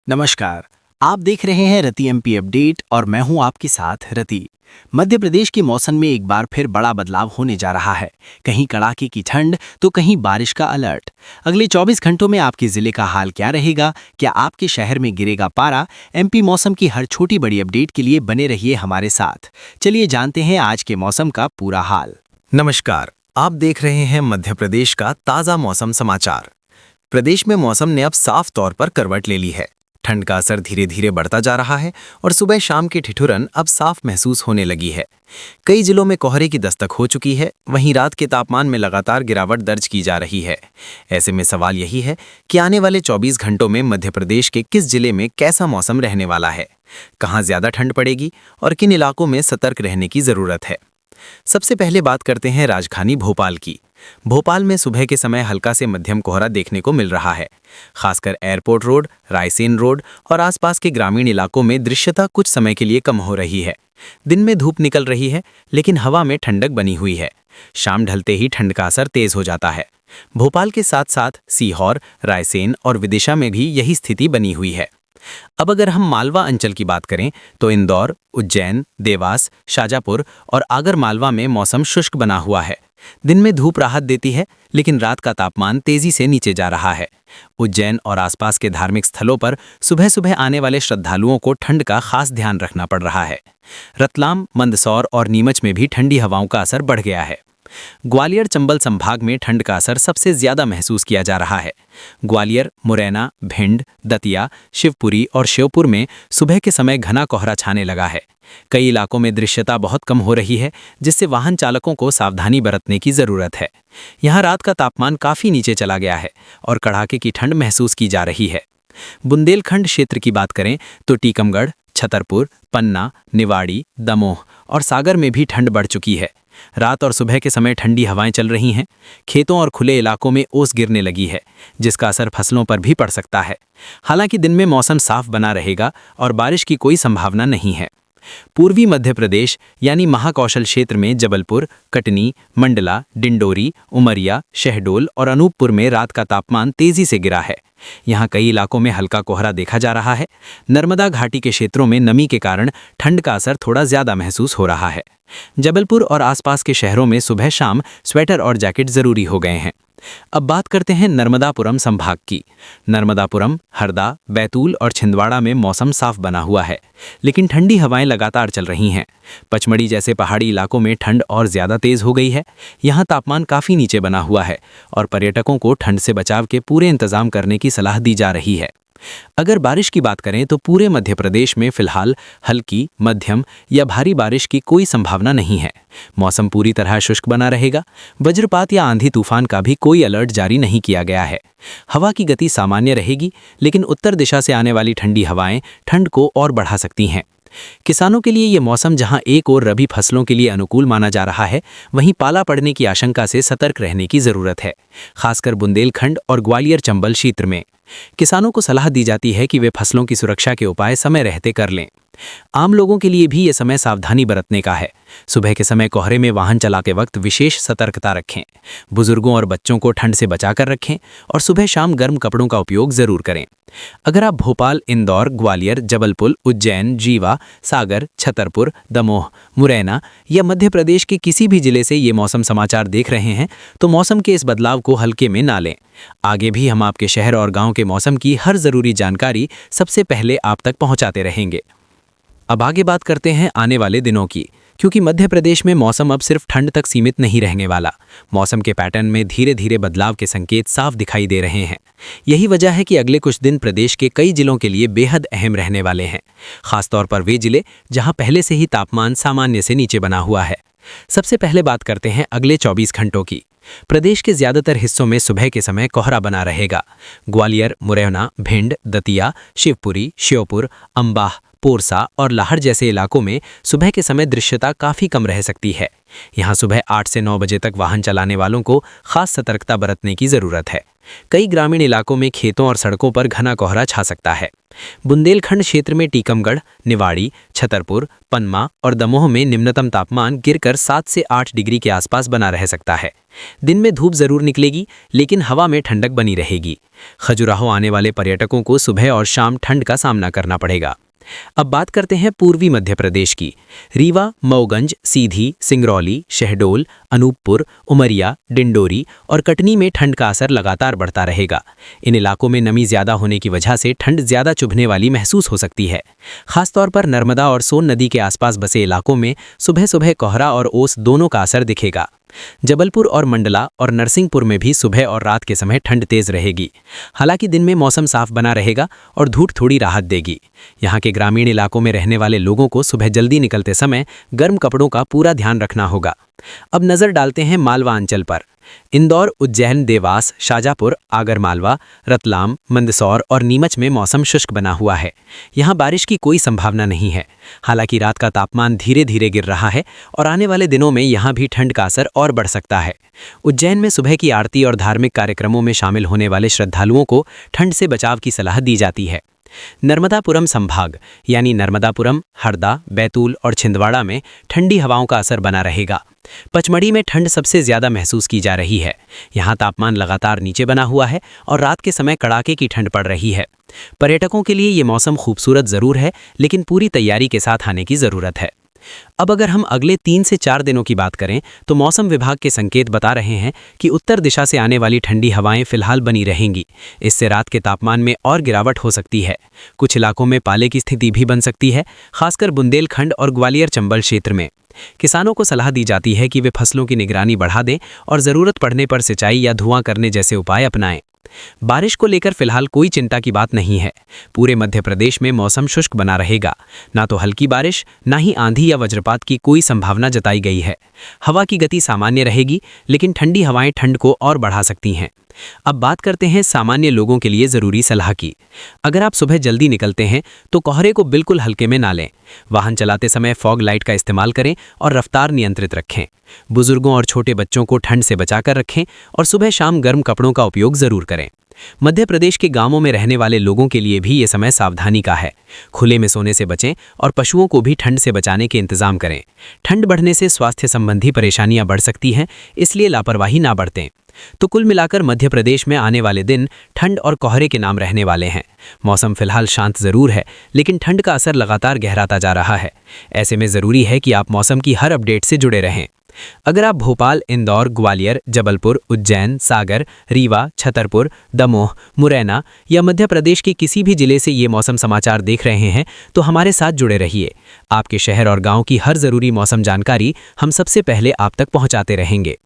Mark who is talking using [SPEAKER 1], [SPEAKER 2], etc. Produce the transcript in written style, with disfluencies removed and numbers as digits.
[SPEAKER 1] नमस्कार। आप देख रहे हैं रति एमपी अपडेट और मैं हूं आपके साथ रति। मध्य प्रदेश के मौसम में एक बार फिर बड़ा बदलाव होने जा रहा है। कहीं कड़ाके की ठंड तो कहीं बारिश का अलर्ट। अगले 24 घंटों में आपके जिले का हाल क्या रहेगा? क्या आपके शहर में गिरेगा पारा? एमपी मौसम की हर छोटी बड़ी अपडेट के लिए बने रहिए हमारे साथ। चलिए जानते हैं आज के मौसम का पूरा हाल।
[SPEAKER 2] नमस्कार, आप देख रहे हैं मध्य प्रदेश का ताज़ा मौसम समाचार। प्रदेश में मौसम ने अब साफ तौर पर करवट ले ली है। ठंड का असर धीरे धीरे बढ़ता जा रहा है और सुबह शाम की ठिठुरन अब साफ महसूस होने लगी है। कई जिलों में कोहरे की दस्तक हो चुकी है, वहीं रात के तापमान में लगातार गिरावट दर्ज की जा रही है। ऐसे में सवाल यही है कि आने वाले 24 घंटों में मध्य प्रदेश के किस जिले में कैसा मौसम रहने वाला है, कहाँ ज्यादा ठंड पड़ेगी और किन इलाकों में सतर्क रहने की जरूरत है। सबसे पहले बात करते हैं राजधानी भोपाल की। भोपाल में सुबह के समय हल्का से मध्यम कोहरा देखने को मिल रहा है। खासकर एयरपोर्ट रोड, रायसेन रोड और आसपास के ग्रामीण इलाकों में दृश्यता कुछ समय के लिए कम हो रही है। दिन में धूप निकल रही है, लेकिन हवा में ठंडक बनी हुई है। शाम ढलते ही ठंड का असर तेज हो जाता है। भोपाल के साथ साथ सीहोर, रायसेन और विदिशा में भी यही स्थिति बनी हुई है। अब अगर हम मालवा अंचल की बात करें तो इंदौर, उज्जैन, देवास, शाजापुर और आगर मालवा में मौसम शुष्क बना हुआ है। दिन में धूप राहत देती है, लेकिन रात का तापमान तेजी से नीचे जा रहा है। उज्जैन और आसपास के धार्मिक स्थलों पर सुबह सुबह आने वाले श्रद्धालुओं को ठंड का खास ध्यान रखना पड़ रहा है। रतलाम, मंदसौर और नीमच में भी ठंडी हवाओं का असर बढ़ गया है। ग्वालियर चंबल संभाग में ठंड का असर सबसे ज्यादा महसूस किया जा रहा है। ग्वालियर, मुरैना, भिंड, दतिया, शिवपुरी और श्योपुर में सुबह के समय घना कोहरा छाने लगा है। कई इलाकों में दृश्यता बहुत कम हो रही है, जिससे वाहन चालकों को सावधानी बरतने की जरूरत है। यहाँ रात का तापमान काफी नीचे चला गया है और कड़ाके की ठंड महसूस की जा रही है। बुंदेलखंड क्षेत्र की बात करें तो टीकमगढ़, छतरपुर, पन्ना, निवाड़ी, दमोह और सागर में भी ठंड बढ़ चुकी है। रात और सुबह के समय ठंडी हवाएं चल रही हैं। खेतों और खुले इलाकों में ओस गिरने लगी है, जिसका असर फसलों पर भी पड़ सकता है। हालांकि दिन में मौसम साफ बना रहेगा और बारिश की कोई संभावना नहीं है। पूर्वी मध्य प्रदेश यानी महाकौशल क्षेत्र में जबलपुर, कटनी, मंडला, डिंडोरी, उमरिया, शहडोल और अनूपपुर में रात का तापमान तेजी से गिरा है। यहाँ कई इलाकों में हल्का कोहरा देखा जा रहा है। नर्मदा घाटी के क्षेत्रों में नमी के कारण ठंड का असर थोड़ा ज्यादा महसूस हो रहा है। जबलपुर और आसपास के शहरों में सुबह शाम स्वेटर और जैकेट जरूरी हो गए हैं। अब बात करते हैं नर्मदापुरम संभाग की। नर्मदापुरम, हरदा, बैतूल और छिंदवाड़ा में मौसम साफ बना हुआ है, लेकिन ठंडी हवाएं लगातार चल रही हैं। पचमढ़ी जैसे पहाड़ी इलाकों में ठंड और ज्यादा तेज हो गई है। यहाँ तापमान काफी नीचे बना हुआ है और पर्यटकों को ठंड से बचाव के पूरे इंतजाम करने की सलाह दी जा रही है। अगर बारिश की बात करें तो पूरे मध्य प्रदेश में फिलहाल हल्की, मध्यम या भारी बारिश की कोई संभावना नहीं है। मौसम पूरी तरह शुष्क बना रहेगा। वज्रपात या आंधी तूफान का भी कोई अलर्ट जारी नहीं किया गया है। हवा की गति सामान्य रहेगी, लेकिन उत्तर दिशा से आने वाली ठंडी हवाएं ठंड को और बढ़ा सकती हैं। किसानों के लिए ये मौसम जहां एक और रबी फसलों के लिए अनुकूल माना जा रहा है, वहीं पाला पड़ने की आशंका से सतर्क रहने की जरूरत है। खासकर बुंदेलखंड और ग्वालियर चंबल क्षेत्र में किसानों को सलाह दी जाती है कि वे फसलों की सुरक्षा के उपाय समय रहते कर लें। आम लोगों के लिए भी ये समय सावधानी बरतने का है। सुबह के समय कोहरे में वाहन चलाते वक्त विशेष सतर्कता रखें। बुजुर्गों और बच्चों को ठंड से बचाकर रखें और सुबह शाम गर्म कपड़ों का उपयोग जरूर करें। अगर आप भोपाल, इंदौर, ग्वालियर, जबलपुर, उज्जैन, रीवा, सागर, छतरपुर, दमोह, मुरैना या मध्य प्रदेश के किसी भी जिले से ये मौसम समाचार देख रहे हैं तो मौसम के इस बदलाव को हल्के में ना लें। आगे भी हम आपके शहर और गांव के मौसम की हर जरूरी जानकारी सबसे पहले आप तक पहुंचाते रहेंगे। अब आगे बात करते हैं आने वाले दिनों की, क्योंकि मध्य प्रदेश में मौसम अब सिर्फ ठंड तक सीमित नहीं रहने वाला। मौसम के पैटर्न में धीरे धीरे बदलाव के संकेत साफ दिखाई दे रहे हैं। यही वजह है कि अगले कुछ दिन प्रदेश के कई जिलों के लिए बेहद अहम रहने वाले हैं, खासतौर पर वे जिले जहां पहले से ही तापमान सामान्य से नीचे बना हुआ है। सबसे पहले बात करते हैं अगले 24 घंटों की। प्रदेश के ज्यादातर हिस्सों में सुबह के समय कोहरा बना रहेगा। ग्वालियर, मुरैना, भिंड, दतिया, शिवपुरी, श्योपुर, अंबाह, पोरसा और लाहड़ जैसे इलाकों में सुबह के समय दृश्यता काफी कम रह सकती है। यहाँ सुबह 8 से 9 बजे तक वाहन चलाने वालों को खास सतर्कता बरतने की जरूरत है। कई ग्रामीण इलाकों में खेतों और सड़कों पर घना कोहरा छा सकता है।
[SPEAKER 3] बुंदेलखंड क्षेत्र में टीकमगढ़, निवाड़ी, छतरपुर, पन्ना और दमोह में निम्नतम तापमान गिरकर 7 से 8 डिग्री के आसपास बना रह सकता है। दिन में धूप जरूर निकलेगी, लेकिन हवा में ठंडक बनी रहेगी। खजुराहो आने वाले पर्यटकों को सुबह और शाम ठंड का सामना करना पड़ेगा। अब बात करते हैं पूर्वी मध्य प्रदेश की। रीवा, मऊगंज, सीधी, सिंगरौली, शहडोल, अनूपपुर, उमरिया, डिंडोरी और कटनी में ठंड का असर लगातार बढ़ता रहेगा। इन इलाकों में नमी ज्यादा होने की वजह से ठंड ज्यादा चुभने वाली महसूस हो सकती है। खासतौर पर नर्मदा और सोन नदी के आसपास बसे इलाकों में सुबह सुबह कोहरा और ओस दोनों का असर दिखेगा। जबलपुर और मंडला और नरसिंहपुर में भी सुबह और रात के समय ठंड तेज रहेगी। हालांकि दिन में मौसम साफ बना रहेगा और धूप थोड़ी राहत देगी। यहाँ के ग्रामीण इलाकों में रहने वाले लोगों को सुबह जल्दी निकलते समय गर्म कपड़ों का पूरा ध्यान रखना होगा। अब नजर डालते हैं मालवा अंचल पर। इंदौर, उज्जैन, देवास, शाजापुर, आगरमालवा, रतलाम, मंदसौर और नीमच में मौसम शुष्क बना हुआ है। यहाँ बारिश की कोई संभावना नहीं है। हालांकि रात का तापमान धीरे धीरे गिर रहा है और आने वाले दिनों में यहाँ भी ठंड का असर और बढ़ सकता है। उज्जैन में सुबह की आरती और धार्मिक कार्यक्रमों में शामिल होने वाले श्रद्धालुओं को ठंड से बचाव की सलाह दी जाती है। नर्मदापुरम संभाग यानी नर्मदापुरम, हरदा, बैतूल और छिंदवाड़ा में ठंडी हवाओं का असर बना रहेगा। पचमढ़ी में ठंड सबसे ज्यादा महसूस की जा रही है। यहाँ तापमान लगातार नीचे बना हुआ है और रात के समय कड़ाके की ठंड पड़ रही है। पर्यटकों के लिए ये मौसम खूबसूरत जरूर है, लेकिन पूरी तैयारी के साथ आने की जरूरत है। अब अगर हम अगले 3 से 4 दिनों की बात करें तो मौसम विभाग के संकेत बता रहे हैं कि उत्तर दिशा से आने वाली ठंडी हवाएं फिलहाल बनी रहेंगी। इससे रात के तापमान में और गिरावट हो सकती है। कुछ इलाकों में पाले की स्थिति भी बन सकती है, खासकर बुंदेलखंड और ग्वालियर चंबल क्षेत्र में। किसानों को सलाह दी जाती है कि वे फसलों की निगरानी बढ़ा दें और जरूरत पड़ने पर सिंचाई या धुआं करने जैसे उपाय अपनाएं। बारिश को लेकर फिलहाल कोई चिंता की बात नहीं है। पूरे मध्य प्रदेश में मौसम शुष्क बना रहेगा। ना तो हल्की बारिश, ना ही आंधी या वज्रपात की कोई संभावना जताई गई है। हवा की गति सामान्य रहेगी, लेकिन ठंडी हवाएं ठंड को और बढ़ा सकती हैं। अब बात करते हैं सामान्य लोगों के लिए जरूरी सलाह की। अगर आप सुबह जल्दी निकलते हैं तो कोहरे को बिल्कुल हल्के में ना लें। वाहन चलाते समय फॉग लाइट का इस्तेमाल करें और रफ्तार नियंत्रित रखें। बुजुर्गों और छोटे बच्चों को ठंड से बचाकर रखें और सुबह शाम गर्म कपड़ों का उपयोग जरूर करें। मध्य प्रदेश के गांवों में रहने वाले लोगों के लिए भी ये समय सावधानी का है। खुले में सोने से बचें और पशुओं को भी ठंड से बचाने के इंतजाम करें। ठंड बढ़ने से स्वास्थ्य संबंधी परेशानियां बढ़ सकती हैं, इसलिए लापरवाही ना बरतें। तो कुल मिलाकर मध्य प्रदेश में आने वाले दिन ठंड और कोहरे के नाम रहने वाले हैं। मौसम फिलहाल शांत जरूर है, लेकिन ठंड का असर लगातार गहराता जा रहा है। ऐसे में जरूरी है कि आप मौसम की हर अपडेट से जुड़े रहें। अगर आप भोपाल, इंदौर, ग्वालियर, जबलपुर, उज्जैन, सागर, रीवा, छतरपुर, दमोह, मुरैना या मध्य प्रदेश के किसी भी जिले से ये मौसम समाचार देख रहे हैं तो हमारे साथ जुड़े रहिए। आपके शहर और गांव की हर जरूरी मौसम जानकारी हम सबसे पहले आप तक पहुंचाते रहेंगे।